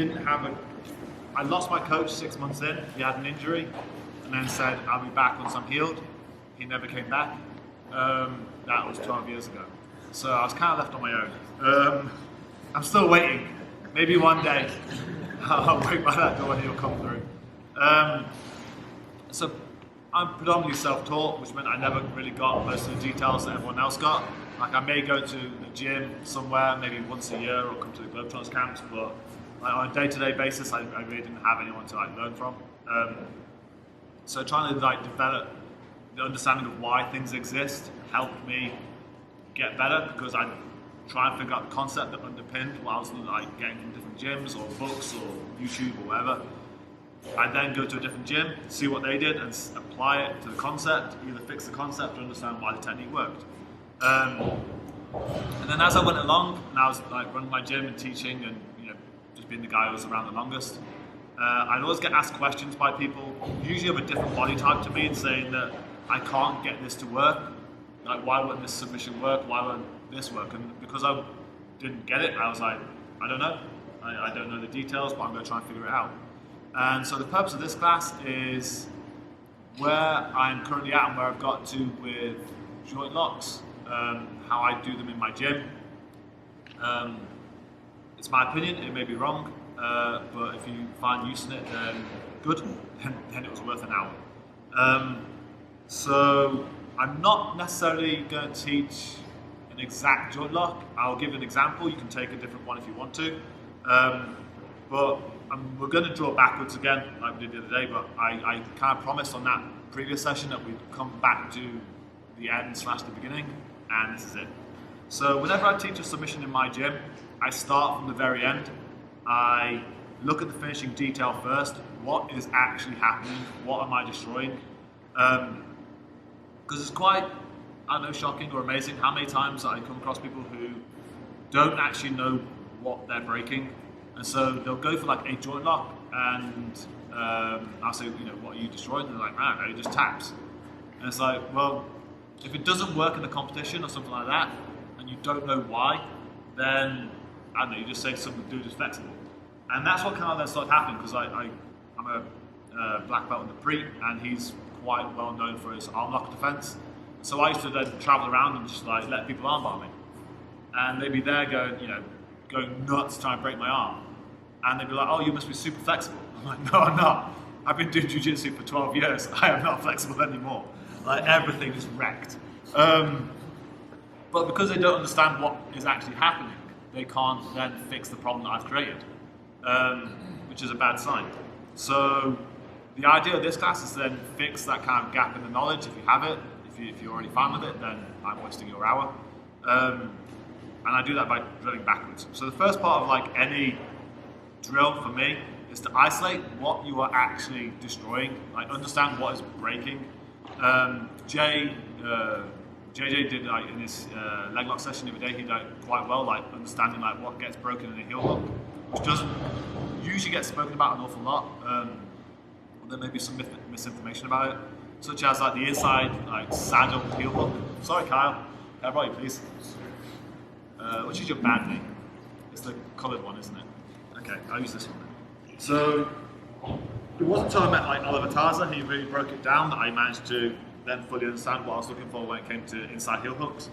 didn't have I lost my coach 6 months in. He had an injury, and then said, I'll be back once I'm healed. He never came back. That was 12 years ago. So I was kind of left on my own. I'm still waiting. Maybe one day I'll wait by that door and he'll come through. So I'm predominantly self-taught, which meant I never really got most of the details that everyone else got. Like I may go to the gym somewhere, maybe once a year, or come to the Globetrotters camps, but like on a day-to-day basis, I really didn't have anyone to like learn from. So trying to like develop the understanding of why things exist helped me get better, because I try and figure out the concept that underpinned what I was like getting from different gyms or books or YouTube or whatever. I then go to a different gym, see what they did, and apply it to the concept, either fix the concept or understand why the technique worked. And then as I went along, and I was like running my gym and teaching, and just being the guy who was around the longest, I'd always get asked questions by people, usually of a different body type to me, and saying that I can't get this to work. Like, why wouldn't this submission work? Why wouldn't this work? And because I didn't get it, I was like, I don't know. I don't know the details, but I'm going to try and figure it out. And so the purpose of this class is where I'm currently at and where I've got to with joint locks, how I do them in my gym. It's my opinion, it may be wrong, but if you find use in it, then good, then it was worth an hour. So I'm not necessarily going to teach an exact joint lock. I'll give an example. You can take a different one if you want to. But we're going to draw backwards again, like we did the other day, but I kind of promised on that previous session that we'd come back to the end / the beginning, and this is it. So whenever I teach a submission in my gym, I start from the very end. I look at the finishing detail first. What is actually happening? What am I destroying? Because it's quite, I don't know, shocking or amazing how many times I come across people who don't actually know what they're breaking. And so they'll go for like a joint lock, and I'll say, what are you destroying? And they're like, man, it just taps. And it's like, well, if it doesn't work in the competition or something like that, and you don't know why, then, I don't know, you just say something to do is flexible. And that's what kind of then started happening, because I'm a black belt in the pre, and he's quite well known for his arm lock defense. So I used to then travel around and just like let people armbar me. And they'd be there going nuts trying to break my arm. And they'd be like, oh, you must be super flexible. I'm like, no, I'm not. I've been doing jiu-jitsu for 12 years. I am not flexible anymore. Like, everything is wrecked. But because they don't understand what is actually happening, they can't then fix the problem that I've created, which is a bad sign. So the idea of this class is to then fix that kind of gap in the knowledge, if you have it. If you're already fine with it, then I'm wasting your hour. And I do that by drilling backwards. So the first part of like any drill for me is to isolate what you are actually destroying, like understand what is breaking. JJ did like in his leg lock session the other day, he did quite well, like understanding like what gets broken in a heel hook, which doesn't usually get spoken about an awful lot. There may be some misinformation about it, such as like the inside like saddle heel hook. Sorry, Kyle, can I borrow you please? Which is your bad name? It's the coloured one, isn't it? Okay, I'll use this one then. So it wasn't until I met like Oliver Tarza, he really broke it down, that I managed to then fully understand what I was looking for when it came to inside heel hooks.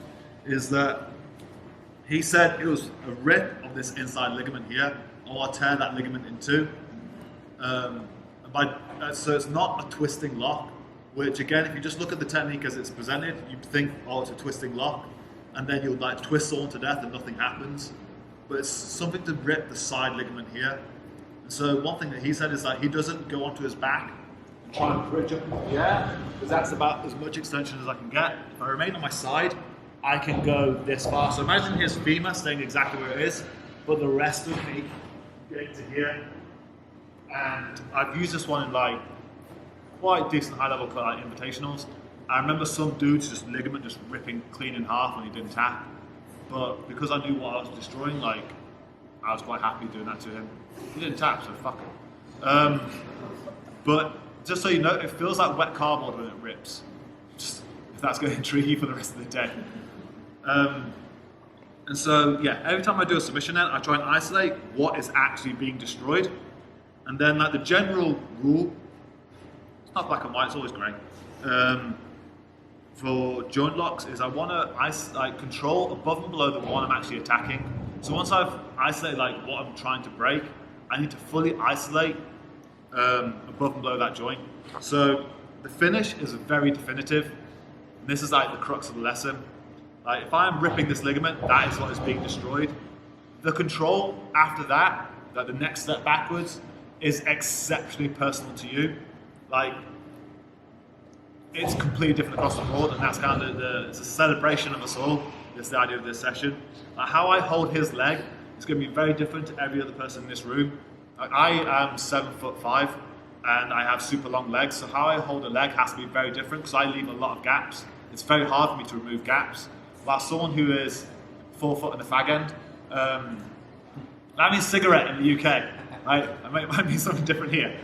Is that he said it was a rip of this inside ligament here, or tear that ligament in two. So it's not a twisting lock, which again, if you just look at the technique as it's presented, you'd think, oh, it's a twisting lock, and then you'll like twist someone to death and nothing happens. But it's something to rip the side ligament here. And so one thing that he said is that he doesn't go onto his back and try and bridge up into the air, because that's about as much extension as I can get. If I remain on my side, I can go this far. So imagine his femur staying exactly where it is, but the rest of me getting to here. And I've used this one in like quite decent high level like invitationals. I remember some dudes just ligament just ripping clean in half when he didn't tap. But because I knew what I was destroying, like I was quite happy doing that to him. He didn't tap, so fuck it. But just so you know, it feels like wet cardboard when it rips. Just if that's going to intrigue you for the rest of the day. And so, yeah, every time I do a submission then, I try and isolate what is actually being destroyed. And then like the general rule, it's not black and white, it's always grey, for joint locks is I want to control above and below the one I'm actually attacking. So once I've isolated like what I'm trying to break, I need to fully isolate above and below that joint. So the finish is very definitive. And this is like the crux of the lesson. Like if I'm ripping this ligament, that is what is being destroyed. The control after that, like the next step backwards, is exceptionally personal to you. Like it's completely different across the board, and that's kind of it's a celebration of us all. That's the idea of this session. Like how I hold his leg is going to be very different to every other person in this room. Like I am 7'5" and I have super long legs, so how I hold a leg has to be very different because I leave a lot of gaps. It's very hard for me to remove gaps. While someone who is 4 foot and a fag end, that means cigarette in the UK, right? It might mean something different here.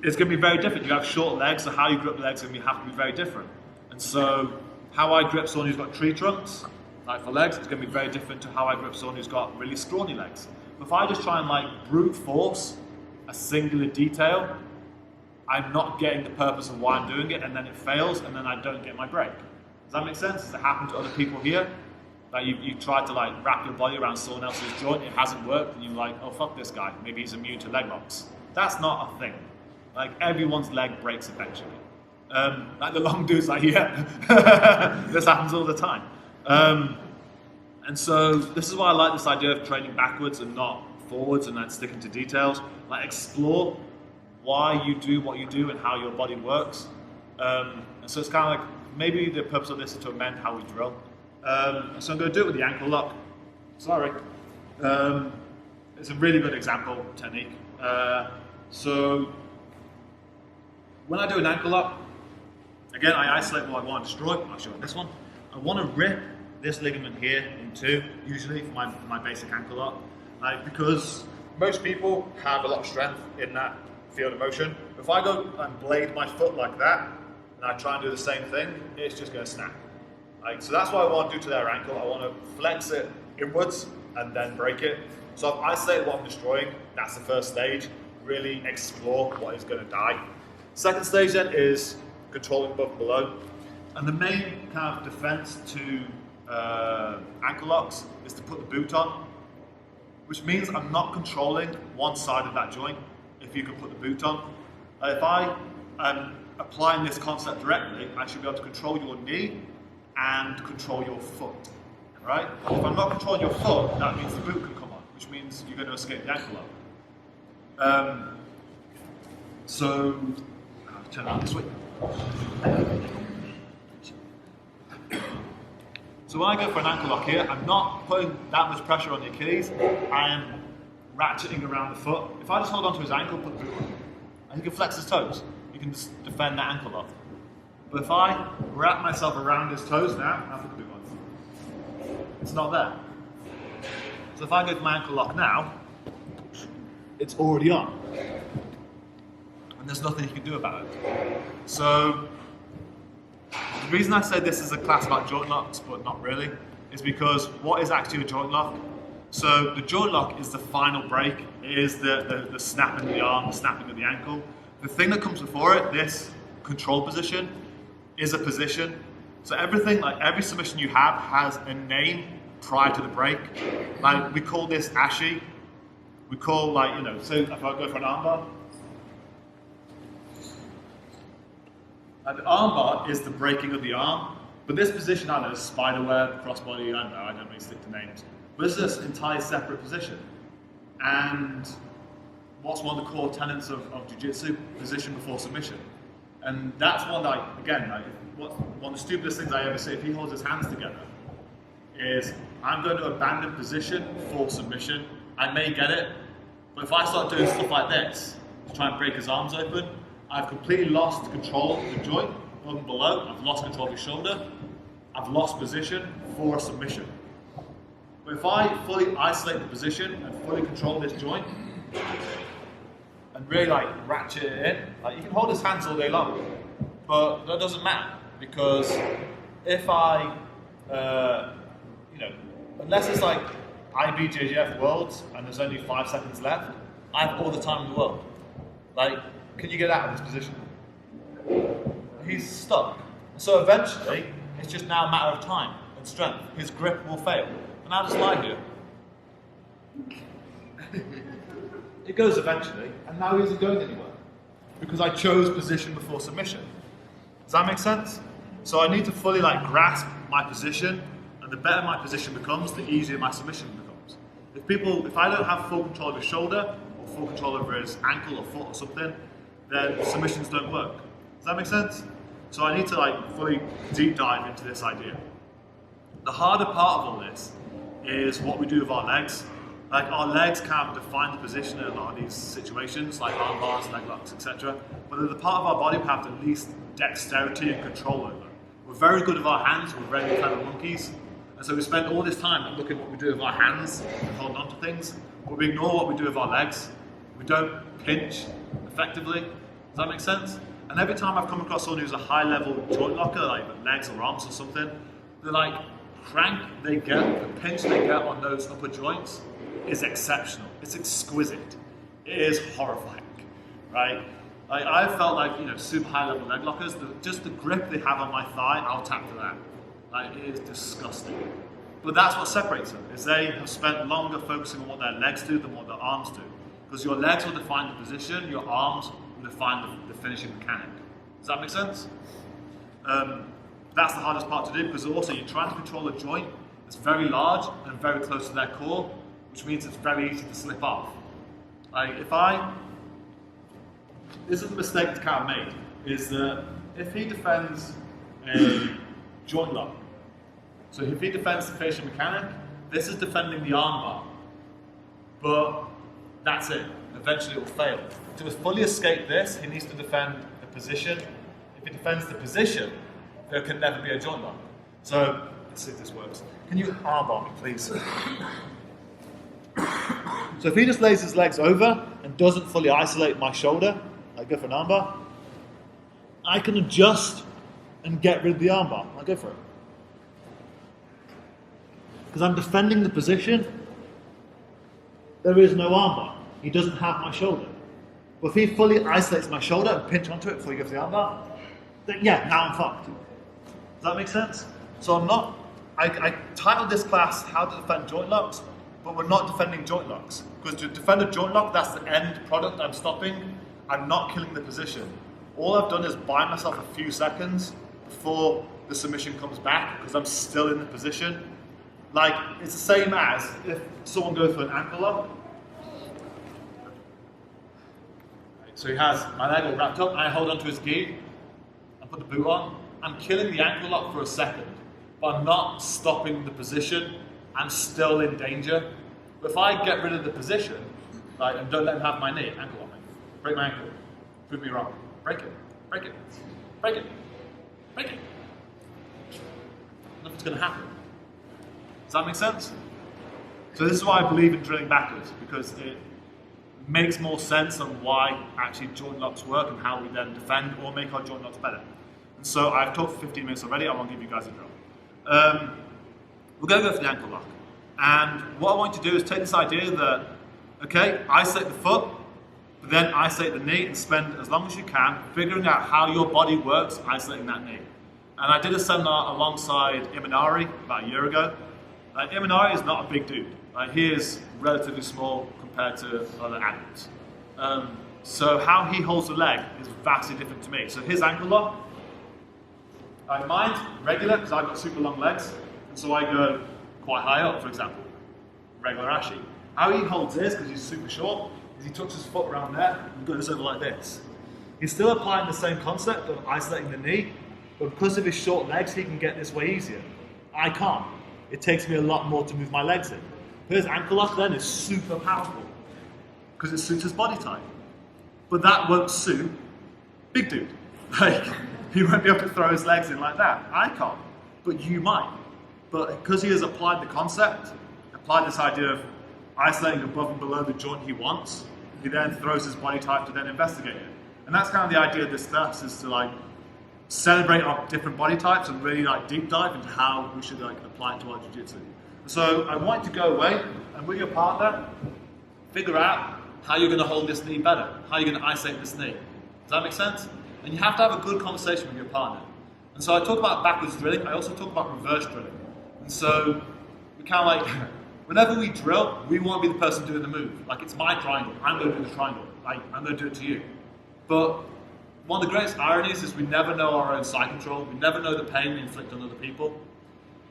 It's going to be very different. You have short legs, so how you grip the legs is going to have to be very different. And so, how I grip someone who's got tree trunks, like for legs, it's going to be very different to how I grip someone who's got really scrawny legs. But if I just try and like brute force a singular detail, I'm not getting the purpose of why I'm doing it, and then it fails, and then I don't get my break. Does that make sense? Does it happen to other people here? Like you tried to like wrap your body around someone else's joint, it hasn't worked, and you're like, oh fuck this guy, maybe he's immune to leg locks. That's not a thing. Like everyone's leg breaks eventually. Like the long dudes like, yeah, this happens all the time. And so this is why I like this idea of training backwards and not forwards and then sticking to details. Like explore why you do what you do and how your body works. And so it's kind of like, maybe the purpose of this is to amend how we drill. So I'm going to do it with the ankle lock. Sorry. It's a really good example technique. So when I do an ankle lock, again, I isolate what I want to destroy. I'll show you this one. I want to rip this ligament here in two, usually for my basic ankle lock, because most people have a lot of strength in that field of motion. If I go and blade my foot like that, and I try and do the same thing, it's just going to snap. So that's what I want to do to their ankle. I want to flex it inwards and then break it. So I've isolated what I'm destroying. That's the first stage. Really explore what is going to die. Second stage then is controlling above and below. And the main kind of defense to ankle locks is to put the boot on, which means I'm not controlling one side of that joint if you can put the boot on. If I am applying this concept directly, I should be able to control your knee and control your foot, right? If I'm not controlling your foot, that means the boot can come on, which means you're going to escape the ankle lock. So, I'll turn around this way. So when I go for an ankle lock here, I'm not putting that much pressure on the Achilles, I am ratcheting around the foot. If I just hold onto his ankle, put the boot on, and he can flex his toes, you can just defend that ankle lock. But if I wrap myself around his toes now, I put the boot on. It's not there. So if I go for my ankle lock now, it's already on. And there's nothing you can do about it. So the reason I say this is a class about joint locks, but not really, is because what is actually a joint lock? So the joint lock is the final break. It is the snapping of the arm, the snapping of the ankle. The thing that comes before it, this control position, is a position. So everything, like every submission you have, has a name prior to the break. Like we call this ashi. We call so if I go for an armbar, the armbar is the breaking of the arm. But this position, I don't know, spider web, crossbody, I don't really stick to names. But this is an entirely separate position. And what's one of the core tenets of jiu-jitsu? Position before submission. And that's one that, one of the stupidest things I ever say, if he holds his hands together, is I'm going to abandon position for submission. I may get it, but if I start doing stuff like this, to try and break his arms open, I've completely lost control of the joint above and below. I've lost control of his shoulder. I've lost position for a submission. But if I fully isolate the position and fully control this joint, and really ratchet it in, you can hold his hands all day long, but that doesn't matter, because if I unless it's like IBJJF Worlds and there's only 5 seconds left, I have all the time in the world. Like, can you get out of this position? He's stuck. So eventually, it's just now a matter of time and strength. His grip will fail. And I'll just lie here. It goes eventually, and now he isn't going anywhere. Because I chose position before submission. Does that make sense? So I need to fully grasp my position, and the better my position becomes, the easier my submission becomes. If I don't have full control of his shoulder, or full control over his ankle or foot or something, then submissions don't work. Does that make sense? So I need to fully deep dive into this idea. The harder part of all this is what we do with our legs. Our legs can define the position in a lot of these situations, like arm bars, leg locks, etc. But they're the part of our body we have the least dexterity and control over. We're very good with our hands, we're very clever monkeys. And so we spend all this time looking at what we do with our hands and holding on to things, but we ignore what we do with our legs. We don't pinch effectively. Does that make sense? And every time I've come across someone who's a high-level joint locker, like legs or arms or something, the crank they get, the pinch they get on those upper joints is exceptional. It's exquisite. It is horrifying, right? I felt super high-level leg lockers. Just the grip they have on my thigh, I'll tap to that. It is disgusting. But that's what separates them, is they have spent longer focusing on what their legs do than what their arms do. Because your legs will define the position, your arms will define the finishing mechanic. Does that make sense? That's the hardest part to do, because also you're trying to control a joint that's very large and very close to their core, which means it's very easy to slip off. This is the mistake that Cam made, is that if he defends a joint lock, so if he defends the finishing mechanic, this is defending the armbar. But that's it. Eventually it will fail. To fully escape this, he needs to defend the position. If he defends the position, there can never be a joint lock. So, let's see if this works. Can you armbar me, please? So if he just lays his legs over and doesn't fully isolate my shoulder, I go for an armbar, I can adjust and get rid of the armbar. I go for it. Because I'm defending the position, there is no armbar. He doesn't have my shoulder. But if he fully isolates my shoulder and pinch onto it before he gives the armbar, then now I'm fucked. Does that make sense? So I titled this class How to Defend Joint Locks, but we're not defending joint locks. Because to defend a joint lock, that's the end product I'm stopping. I'm not killing the position. All I've done is buy myself a few seconds before the submission comes back, because I'm still in the position. It's the same as if someone goes for an ankle lock. So he has my leg all wrapped up, I hold onto his gi, I put the boot on. I'm killing the ankle lock for a second, but I'm not stopping the position. I'm still in danger. But if I get rid of the position, and don't let him have my knee, ankle lock me, break my ankle, prove me wrong, break it, break it, break it, break it. Nothing's going to happen. Does that make sense? So this is why I believe in drilling backwards, because it makes more sense on why actually joint locks work and how we then defend or make our joint locks better. And so I've talked for 15 minutes already, I won't give you guys a drill. We're going to go for the ankle lock. And what I want you to do is take this idea that, okay, isolate the foot, but then isolate the knee and spend as long as you can figuring out how your body works isolating that knee. And I did a seminar alongside Imanari about a year ago. Imanari is not a big dude. He is relatively small compared to other adults. So how he holds the leg is vastly different to me. So his ankle lock, mine's regular because I've got super long legs, and so I go quite high up, for example, regular Ashi. How he holds this, because he's super short, is he tucks his foot around there and goes over like this. He's still applying the same concept of isolating the knee, but because of his short legs, he can get this way easier. I can't. It takes me a lot more to move my legs in. His ankle lock then is super powerful because it suits his body type. But that won't suit big dude. He won't be able to throw his legs in like that. I can't, but you might. But because he has applied the concept, applied this idea of isolating above and below the joint he wants, he then throws his body type to then investigate it. And that's kind of the idea of this class, is to celebrate our different body types and really like deep dive into how we should like apply it to our jiu-jitsu. So I want you to go away and with your partner, figure out how you're going to hold this knee better, how you're going to isolate this knee. Does that make sense? And you have to have a good conversation with your partner. And so I talk about backwards drilling, I also talk about reverse drilling. And so we kind of like, whenever we drill, we want to be the person doing the move. Like it's my triangle, I'm going to do the triangle, like I'm going to do it to you. But one of the greatest ironies is we never know our own side control, we never know the pain we inflict on other people.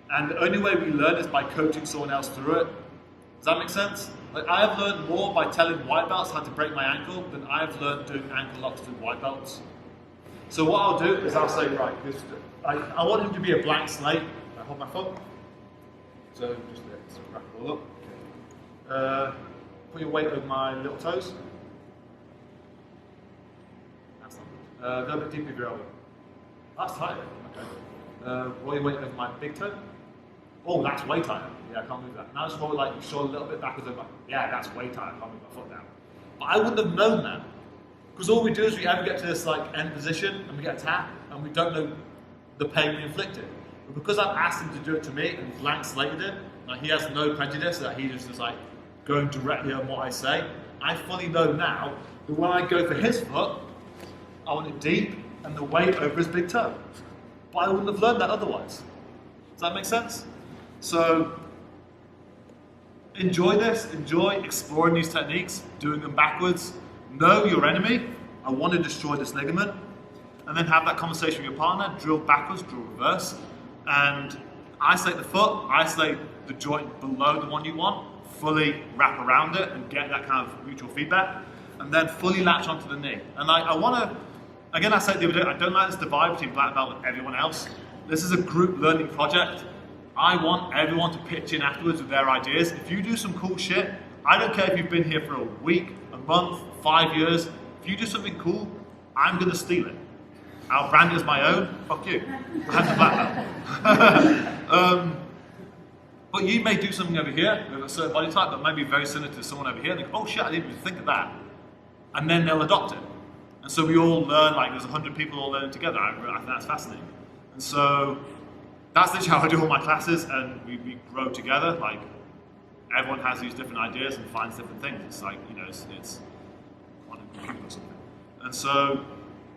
And the only way we learn is by coaching someone else through it. Does that make sense? Like I have learned more by telling white belts how to break my ankle than I have learned doing ankle locks to white belts. So what I'll do is I'll say, right, I want him to be a blank slate. I hold my foot. So just let's wrap it all up. Put your weight over my little toes. That's not good. Go a bit deeper with your elbow. That's tight. Okay. Roll your weight over my big toe. Oh, that's way tighter. Yeah, I can't move that. Now just roll like your shoulder a little bit backwards over. Yeah, that's way tighter. I can't move my foot down. But I wouldn't have known that. Because all we do is we ever get to this like end position and we get a tap and we don't know the pain we inflicted. But because I've asked him to do it to me and blank slated it, like he has no prejudice, that he just is like going directly on what I say, I fully know now that when I go for his foot, I want it deep and the weight over his big toe. But I wouldn't have learned that otherwise. Does that make sense? So enjoy this, enjoy exploring these techniques, doing them backwards. Know your enemy, I want to destroy this ligament, and then have that conversation with your partner, drill backwards, drill reverse, and isolate the foot, isolate the joint below the one you want, fully wrap around it and get that kind of mutual feedback, and then fully latch onto the knee. And I want to, again I said the other day, I don't like this divide between black belt and everyone else. This is a group learning project. I want everyone to pitch in afterwards with their ideas. If you do some cool shit, I don't care if you've been here for a week, a month, 5 years, if you do something cool, I'm going to steal it. I'll brand it as my own, fuck you. I have the black belt. But you may do something over here with a certain body type that might be very similar to someone over here and think, oh shit, I didn't even think of that. And then they'll adopt it. And so we all learn, like there's 100 people all learning together. I think that's fascinating. And so that's literally how I do all my classes, and we grow together. Like everyone has these different ideas and finds different things. It's like, you know, it's on a computer or something. And so,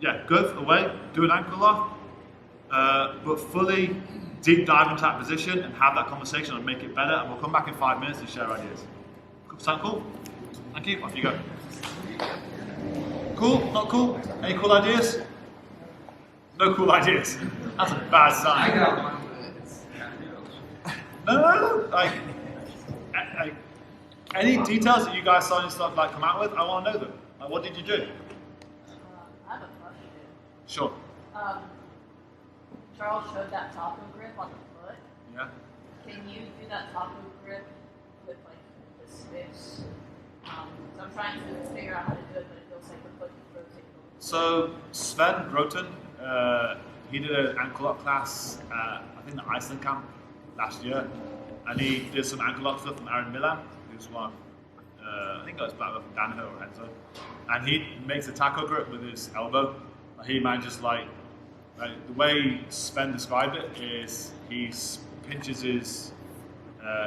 yeah, go away, do an ankle lock, but fully deep dive into that position and have that conversation and make it better. And we'll come back in 5 minutes and share ideas. Sound cool? Thank you. Off you go. Cool? Not cool? Any cool ideas? No cool ideas. That's a bad sign. I got one. No. Like, any details that you guys saw and stuff like come out with, I want to know them. Like, what did you do? I have a question. Sure. Charles showed that taco grip on the foot. Yeah. Can you do that taco grip with like the sticks? So I'm trying to figure out how to do it, but it feels like the foot is rotating. So Sven Groten, he did an ankle lock class at, I think, the Iceland camp last year, and he did some ankle lock stuff from Aaron Milan, who's one, I think it was Black Belt from Danaher or Enzo, and he makes a taco grip with his elbow. He manages like the way Sven described it is he pinches his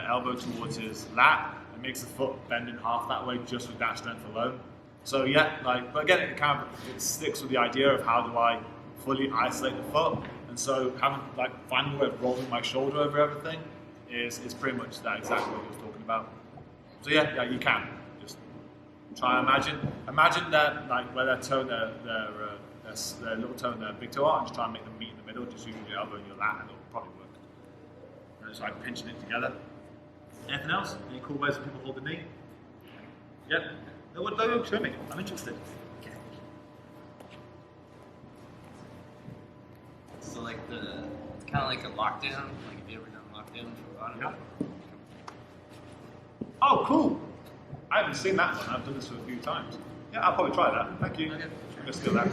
elbow towards his lat and makes the foot bend in half that way just with that strength alone. So yeah, like, but again, it sticks with the idea of how do I fully isolate the foot, and so finding a way of rolling my shoulder over everything is pretty much that exactly what he was talking about. So yeah, you can just try and imagine that like where their toe, their little toe and their big toe are, and just try and make them meet in the middle, just using your elbow and your lat, and it'll probably work. And just like pinching it together. Anything else? Any cool ways that people hold the knee? Yeah. No, show me. I'm interested. Okay. So like it's kind of like a lockdown. Like have you ever done lockdown for auto? Yeah. Oh, cool. I haven't seen that one. I've done this a few times. Yeah, I'll probably try that. Thank you. Okay. I'm going to steal that.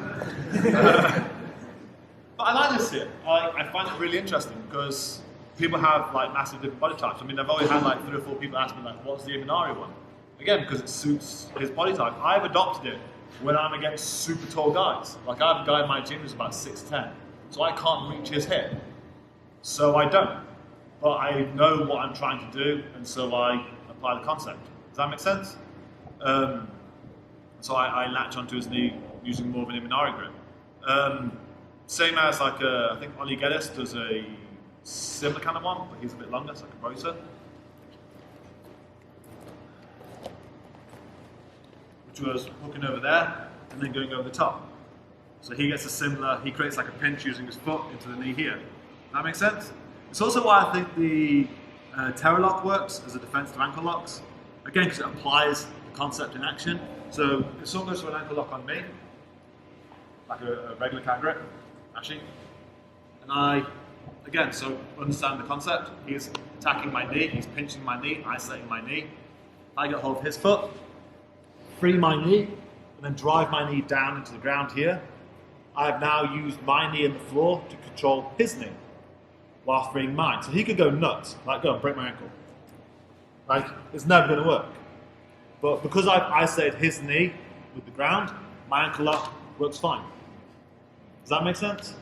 But I like this here. I find it really interesting because people have like massive different body types. I mean, I've always had like 3 or 4 people ask me like, what's the Imanari one? Again, because it suits his body type. I've adopted it when I'm against super tall guys. Like I have a guy in my gym who's about 6'10", so I can't reach his hip. So I don't. But I know what I'm trying to do, and so I apply the concept. Does that make sense? So I latch onto his knee using more of an Imanari grip. Same as like I think Oli Geddes does a similar kind of one, but he's a bit longer, it's like a rotor. Which was hooking over there and then going over the top. So he gets a similar, he creates like a pinch using his foot into the knee here. Does that make sense? It's also why I think the terror lock works as a defense to ankle locks. Again, because it applies the concept in action. So if someone goes for an ankle lock on me, like a regular cat grip, actually, and I, again, so understand the concept, he's attacking my knee, he's pinching my knee, isolating my knee. I get hold of his foot, free my knee, and then drive my knee down into the ground here. I've now used my knee in the floor to control his knee while freeing mine. So he could go nuts, like go and break my ankle. Like, it's never going to work. But because I've isolated his knee with the ground, my ankle lock works fine. Does that make sense?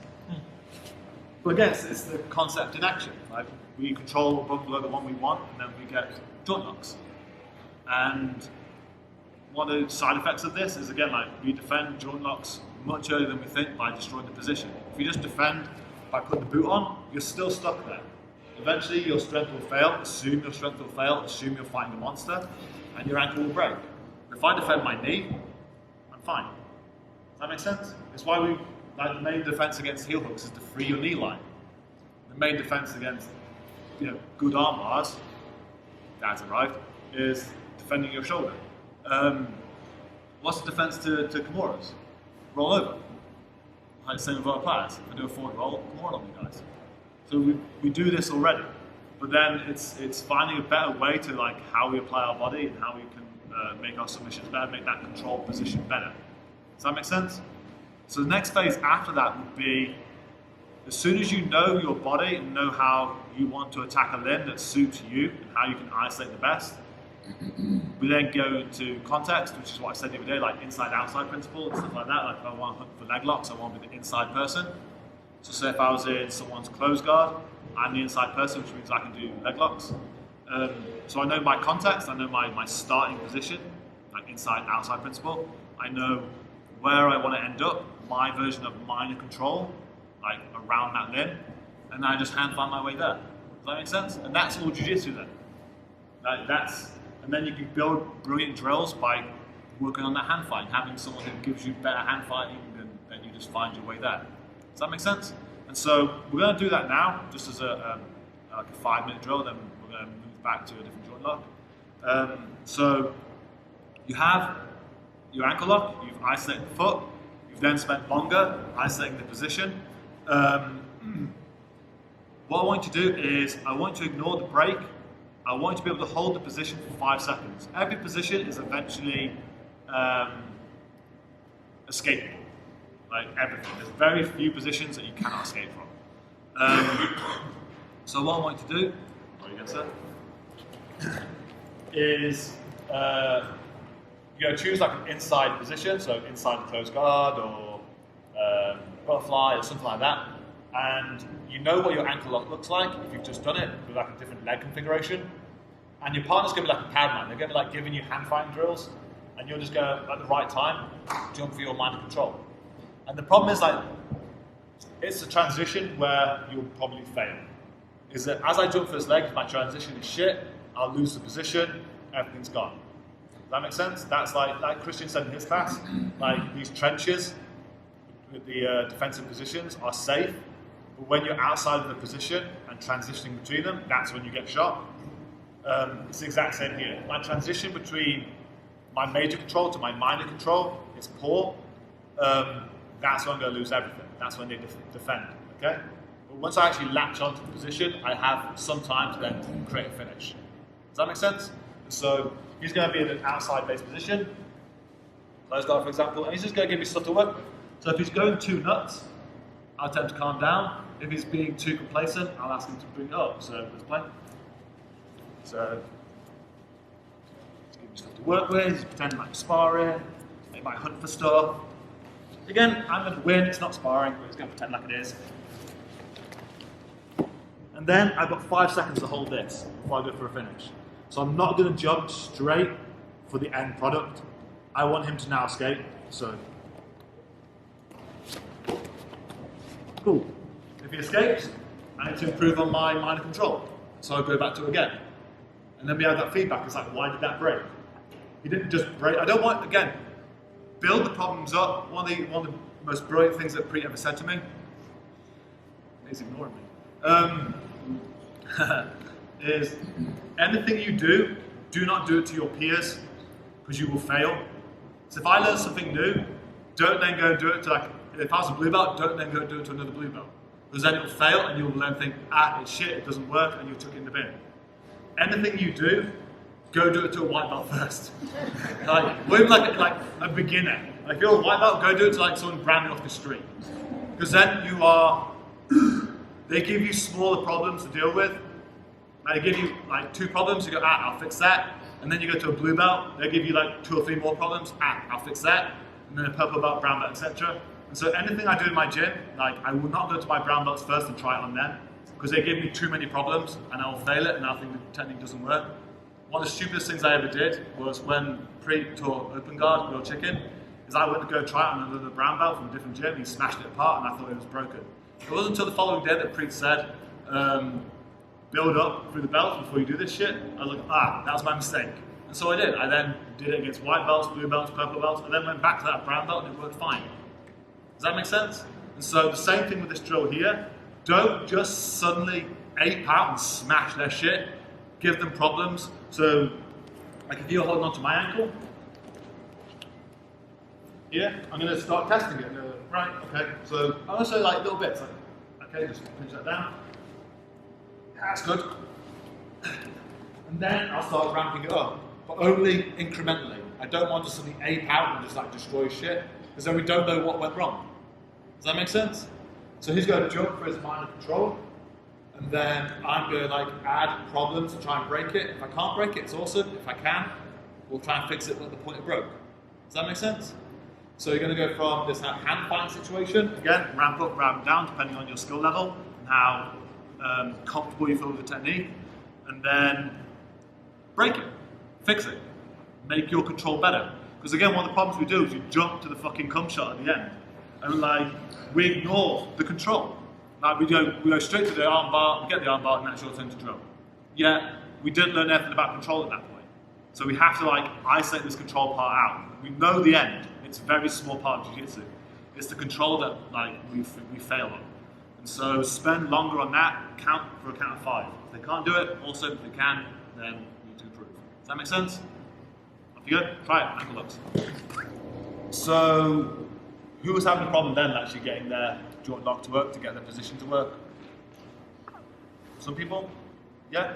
But again, it's the concept in action. Like, we control above below the one we want, and then we get joint locks. And one of the side effects of this is, again, like, we defend joint locks much earlier than we think by destroying the position. If you just defend by putting the boot on, you're still stuck there. Eventually your strength will fail, assume your strength will fail, assume you're fighting a monster, and your ankle will break. If I defend my knee, I'm fine. Does that make sense? It's why we, like, the main defense against heel hooks is to free your knee line. The main defense against, good arm bars, Dad's arrived, is defending your shoulder. What's the defense to Kimuras? Roll over. Like the same with our players. If I do a forward roll, come on you guys. So we do this already, but then it's finding a better way to like how we apply our body and how we can make our submissions better, make that control position better. Does that make sense? So the next phase after that would be, as soon as you know your body and know how you want to attack a limb that suits you and how you can isolate the best, we then go into context, which is what I said the other day, like inside-outside principle and stuff like that. Like if I want to hunt for leg locks, I want to be the inside person. So say if I was in someone's closed guard, I'm the inside person, which means I can do leg locks. So I know my context, I know my starting position, like inside-outside principle. I know where I want to end up, my version of minor control, like around that limb, and then I just hand find my way there. Does that make sense? And that's all jiu-jitsu then. And then you can build brilliant drills by working on that hand fighting, having someone who gives you better hand fighting than you just find your way there. Does that make sense? And so we're going to do that now, just as a 5-minute drill, then we're going to move back to a different joint lock. So you have your ankle lock, you've isolated the foot, you've then spent longer isolating the position. What I want you to do is, I want you to ignore the break. I want you to be able to hold the position for 5 seconds. Every position is eventually escapable. Like everything. There's very few positions that you cannot escape from. So what I want you to do, what are you going to say? Is you're going to choose like an inside position, so inside the closed guard or butterfly or something like that. And you know what your ankle lock looks like if you've just done it with like a different leg configuration. And your partner's going to be like a pad man. They're going to be like giving you hand fighting drills, and you're just going to, at the right time, jump for your minor control. And the problem is like, it's a transition where you'll probably fail. Is that as I jump for his leg, if my transition is shit, I'll lose the position, everything's gone. Does that make sense? That's like Christian said in his class, like these trenches with the defensive positions are safe, but when you're outside of the position and transitioning between them, that's when you get shot. It's the exact same here. My transition between my major control to my minor control is poor. That's when I'm going to lose everything. That's when they defend, okay? But once I actually latch onto the position, I have some time to then create a finish. Does that make sense? So he's going to be in an outside-based position, closed guard for example, and he's just going to give me stuff to work with. So if he's going too nuts, I'll tell him to calm down. If he's being too complacent, I'll ask him to bring it up. So let's play. So he's giving me stuff to work with, he's pretending like sparring, they might hunt for stuff. Again, I'm going to win. It's not sparring, but it's going to pretend like it is. And then I've got 5 seconds to hold this before I go for a finish. So I'm not going to jump straight for the end product. I want him to now escape. So, cool. If he escapes, I need to improve on my minor control. So I go back to it again. And then we have that feedback. It's like, why did that break? He didn't just break. I don't want, again, build the problems up. One of the most brilliant things that Preet ever said to me, he's ignoring me, is anything you do not do it to your peers, because you will fail. So if I learn something new, don't then go and do it to, like, if I was a blue belt, don't then go do it to another blue belt. Because then it will fail and you'll then think, it's shit, it doesn't work, and you took it in the bin. Anything you do, go do it to a white belt first. Or even like a beginner. Like if you're a white belt, go do it to like someone brand new off the street. Because then you are, they give you smaller problems to deal with. They give you like 2 problems, you go, I'll fix that. And then you go to a blue belt, they give you like 2 or 3 more problems, I'll fix that. And then a purple belt, brown belt, etc. And so anything I do in my gym, like I will not go to my brown belts first and try it on them, because they give me too many problems and I'll fail it and I'll think the technique doesn't work. One of the stupidest things I ever did was when Preet taught open guard, real chicken, is I went to go try it on another brown belt from a different gym, he smashed it apart and I thought it was broken. It wasn't until the following day that Preet said, build up through the belts before you do this shit. I was like, that was my mistake. And so I did. I then did it against white belts, blue belts, purple belts, and then went back to that brown belt and it worked fine. Does that make sense? And so the same thing with this drill here. Don't just suddenly ape out and smash their shit. Give them problems. So, like if you're holding onto my ankle, here, I'm going to start testing it. Right, okay. So I'm going to say like little bits. Like, okay, just pinch that down. That's good. And then I'll start ramping it up, but only incrementally. I don't want to suddenly ape out and just like destroy shit, because then we don't know what went wrong. Does that make sense? So he's going to jump for his minor control, and then I'm going to like add problems to try and break it. If I can't break it, it's awesome. If I can, we'll try and fix it at the point it broke. Does that make sense? So you're going to go from this hand fighting situation, again, ramp up, ramp down, depending on your skill level and how comfortable you feel with the technique, and then break it, fix it, make your control better. Because again, one of the problems we do is you jump to the fucking cum shot at the end, and like we ignore the control. Like we go straight to the arm bar, we get the arm bar, and that's your turn to drill. Yet we didn't learn anything about control at that point. So we have to like isolate this control part out. We know the end. It's a very small part of jiu-jitsu. It's the control that like we fail on. And so spend longer on that. Count for a count of 5. If they can't do it, also if they can, then you need to improve. Does that make sense? Off you go. Try it. Ankle locks. So who was having a problem then actually getting their joint lock to work, to get their position to work? Some people? Yeah?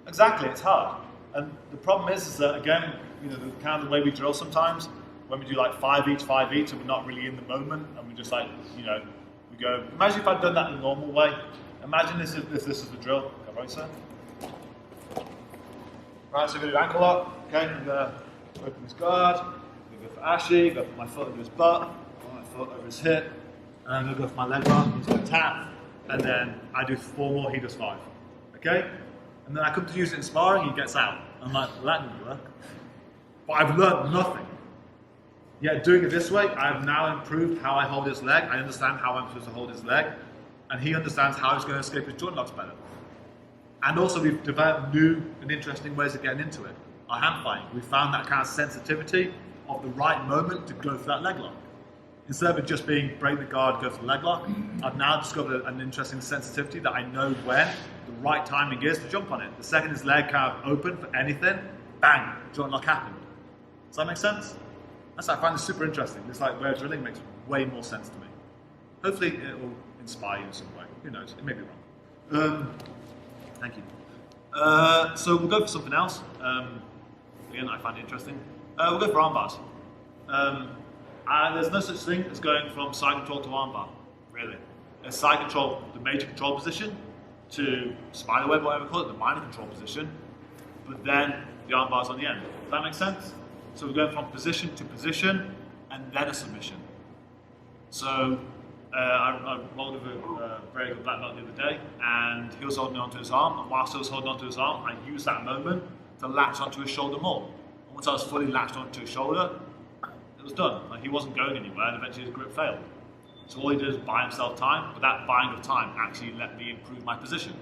Exactly, it's hard. And the problem is that again, you know, the kind of the way we drill sometimes, when we do like 5 each, and we're not really in the moment, and we just like, you know, we go, imagine if I'd done that in a normal way. Imagine this if this is the drill. Come right, sir. Right, so we're going to do ankle lock. Okay, I'm going to open his guard. I'm going to go for Ashi, go put my foot under his butt, put my foot over his hip, and I'm going to go for my leg lock. He's going to tap, and then I do 4 more, he does 5. Okay? And then I come to use it in sparring, he gets out. I'm like, well, that didn't work. But I've learned nothing. Yet doing it this way, I've now improved how I hold his leg. I understand how I'm supposed to hold his leg. And he understands how he's going to escape his joint locks better. And also we've developed new and interesting ways of getting into it. Our hand fighting, we found that kind of sensitivity of the right moment to go for that leg lock. Instead of it just being break the guard, go for the leg lock, I've now discovered an interesting sensitivity that I know when the right timing is to jump on it. The second his leg kind of open for anything, bang, joint lock happened. Does that make sense? I find this super interesting. This like way of drilling makes way more sense to me. Hopefully it will inspire you in some way. Who knows? It may be wrong. Thank you. So we'll go for something else. Again, I find it interesting. We'll go for arm bars. There's no such thing as going from side control to arm bar, really. There's side control, the major control position, to spider web, whatever you call it, the minor control position, but then the arm bar's on the end. Does that make sense? So we're going from position to position, and then a submission. So I rolled with a very good black belt the other day, and he was holding onto his arm, and whilst I was holding onto his arm, I used that moment to latch onto his shoulder more. And once I was fully latched onto his shoulder, it was done. Like, he wasn't going anywhere, and eventually his grip failed. So all he did was buy himself time, but that buying of time actually let me improve my position.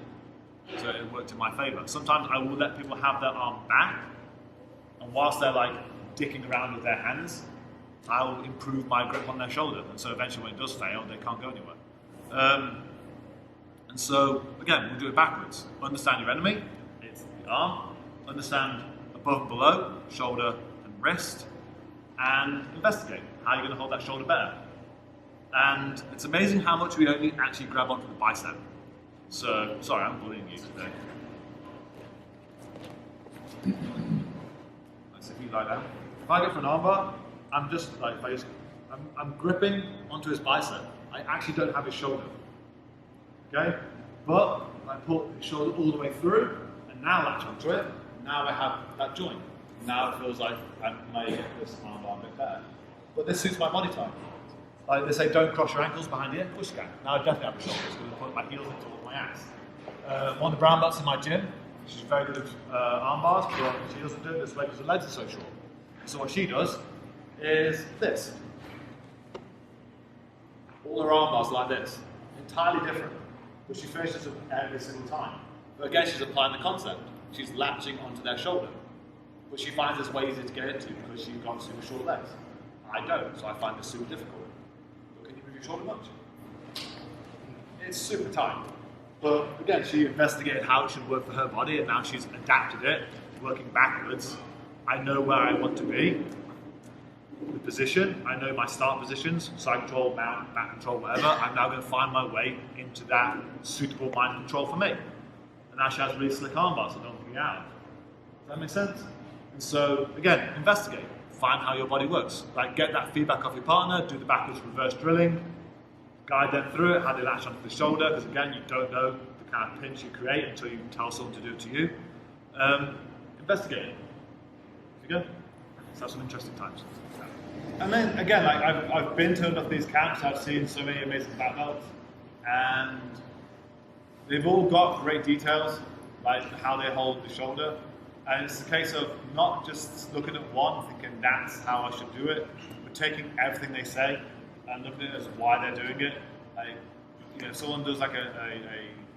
So it worked in my favour. Sometimes I will let people have their arm back, and whilst they're like dicking around with their hands, I'll improve my grip on their shoulder. And so eventually when it does fail, they can't go anywhere. And so, again, we'll do it backwards. Understand your enemy, it's the arm. Understand above and below, shoulder and wrist. And investigate how you're going to hold that shoulder better. And it's amazing how much we only actually grab onto the bicep. So, sorry, I'm bullying you today. Let's see if you lie down. If I go for an armbar, I'm just like, I'm gripping onto his bicep. I actually don't have his shoulder. Okay? But I put his shoulder all the way through, and now latch onto it. Now I have that joint. Now it feels like I may get this armbar a bit better. But this suits my body type. Like they say, don't cross your ankles behind the ear. Of course you can. Now I definitely have a shoulder, so I'm going to put my heels into my ass. One of the brown belts in my gym, she's very good at arm bars, but she doesn't do it this way because her legs are so short. So what she does is this. All her arm bars are like this. Entirely different. But she finishes it every single time. But again, she's applying the concept. She's latching onto their shoulder. But she finds this way easier to get into because she's got super short legs. I don't, so I find this super difficult. But can you move your shoulder much? It's super tight. But again, she investigated how it should work for her body, and now she's adapted it, working backwards. I know where I want to be, the position, I know my start positions, side control, mount, back control, whatever. I'm now going to find my way into that suitable mind control for me. And now she has really slick arm bars, so don't get out. Does that make sense? And so, again, investigate. Find how your body works. Like, get that feedback off your partner, do the backwards reverse drilling, guide them through it, how they latch onto the shoulder, because again, you don't know the kind of pinch you create until you tell someone to do it to you. Investigate it. You go? Let's have some interesting times. And then, again, like I've been to enough of these camps, I've seen so many amazing black belts, and they've all got great details, like how they hold the shoulder. And it's a case of not just looking at one, thinking that's how I should do it, but taking everything they say and looking at it as why they're doing it. Like, you know, if someone does like a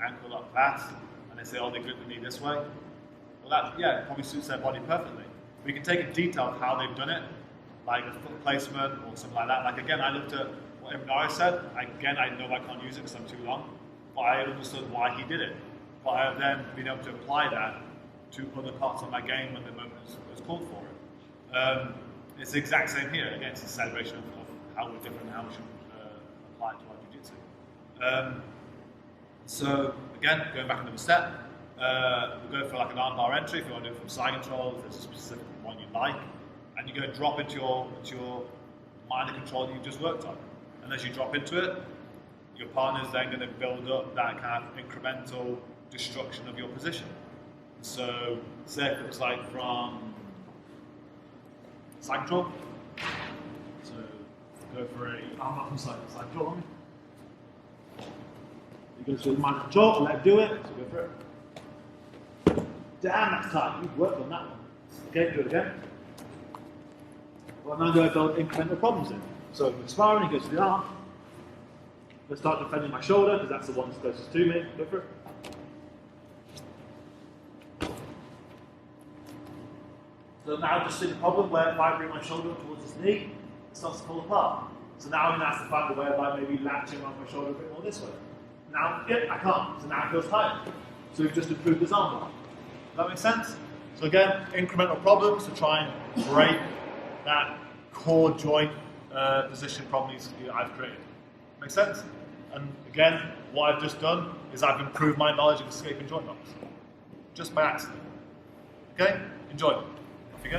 ankle up class and they say, oh, they grip the knee this way, well, that, yeah, it probably suits their body perfectly. We can take a detail of how they've done it, like a foot placement or something like that. Like, again, I looked at what Imnara said. Again, I know I can't use it because I'm too long, but I understood why he did it. But I have then been able to apply that to other parts of my game when the moment was called for it. It's the exact same here. Again, it's a celebration of how we're different and how we should apply it to our jiu-jitsu. So, again, going back another step, we'll go for like an armbar entry if you want to do it from side control, if there's a specific one you like, and you're going to drop into your minor control that you just worked on. And as you drop into it, your partner's then going to build up that kind of incremental destruction of your position. So, say if it was like from side control, so go for a armbar from side control. You go to the minor control, let it do it, so go for it. Damn, that's tight, you've worked on that one. Okay, do it again. Well, now I'm going to build incremental problems in. So, if we're sparring, he goes to the arm. Let's start defending my shoulder, because that's the one that's closest to me. Go for it. So now I just see the problem where if I bring my shoulder up towards his knee, it starts to fall apart. So now I'm going to ask the find a way of like maybe latching on my shoulder a bit more this way. Now, yeah, I can't. So now it feels tight. So we've just improved his arm bar. Does that make sense? So again, incremental problems to try and break that core joint position problems that I've created. Make sense? And again, what I've just done is I've improved my knowledge of escaping joint locks. Just by accident. Okay? Enjoy. Off you go.